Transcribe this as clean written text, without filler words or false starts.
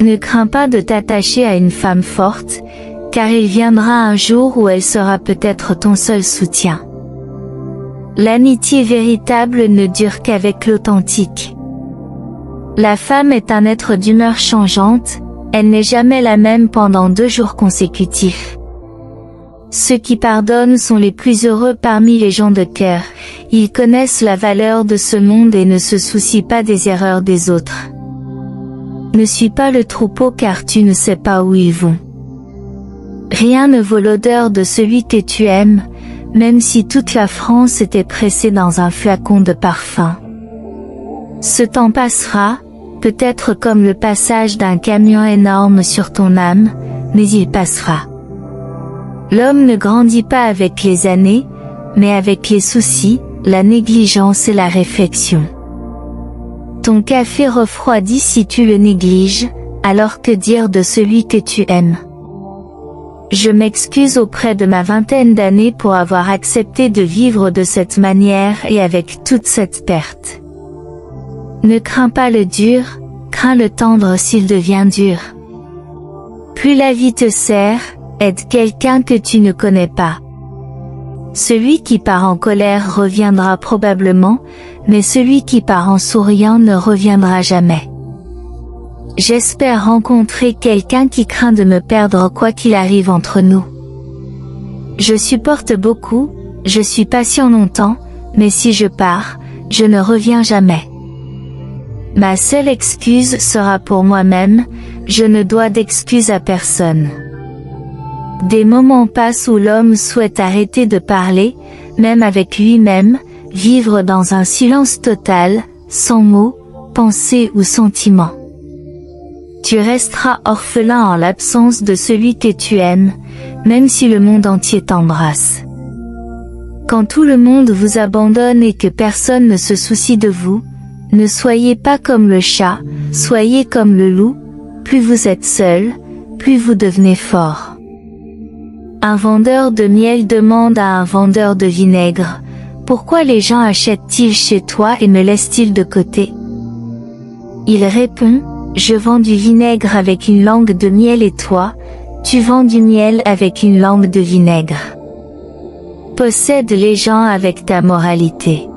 Ne crains pas de t'attacher à une femme forte, car il viendra un jour où elle sera peut-être ton seul soutien. L'amitié véritable ne dure qu'avec l'authentique. La femme est un être d'humeur changeante, elle n'est jamais la même pendant 2 jours consécutifs. Ceux qui pardonnent sont les plus heureux parmi les gens de cœur, ils connaissent la valeur de ce monde et ne se soucient pas des erreurs des autres. Ne suis pas le troupeau car tu ne sais pas où ils vont. Rien ne vaut l'odeur de celui que tu aimes, même si toute la France était pressée dans un flacon de parfum. Ce temps passera, peut-être comme le passage d'un camion énorme sur ton âme, mais il passera. L'homme ne grandit pas avec les années, mais avec les soucis, la négligence et la réflexion. Ton café refroidit si tu le négliges, alors que dire de celui que tu aimes? Je m'excuse auprès de ma vingtaine d'années pour avoir accepté de vivre de cette manière et avec toute cette perte. Ne crains pas le dur, crains le tendre s'il devient dur. Plus la vie te sert, aide quelqu'un que tu ne connais pas. Celui qui part en colère reviendra probablement, mais celui qui part en souriant ne reviendra jamais. J'espère rencontrer quelqu'un qui craint de me perdre quoi qu'il arrive entre nous. Je supporte beaucoup, je suis patient longtemps, mais si je pars, je ne reviens jamais. Ma seule excuse sera pour moi-même, je ne dois d'excuses à personne. Des moments passent où l'homme souhaite arrêter de parler, même avec lui-même, vivre dans un silence total, sans mots, pensées ou sentiments. Tu resteras orphelin en l'absence de celui que tu aimes, même si le monde entier t'embrasse. Quand tout le monde vous abandonne et que personne ne se soucie de vous, ne soyez pas comme le chat, soyez comme le loup, plus vous êtes seul, plus vous devenez fort. Un vendeur de miel demande à un vendeur de vinaigre, « Pourquoi les gens achètent-ils chez toi et me laissent-ils de côté ?» Il répond, « Je vends du vinaigre avec une langue de miel et toi, tu vends du miel avec une langue de vinaigre. » Possède les gens avec ta moralité.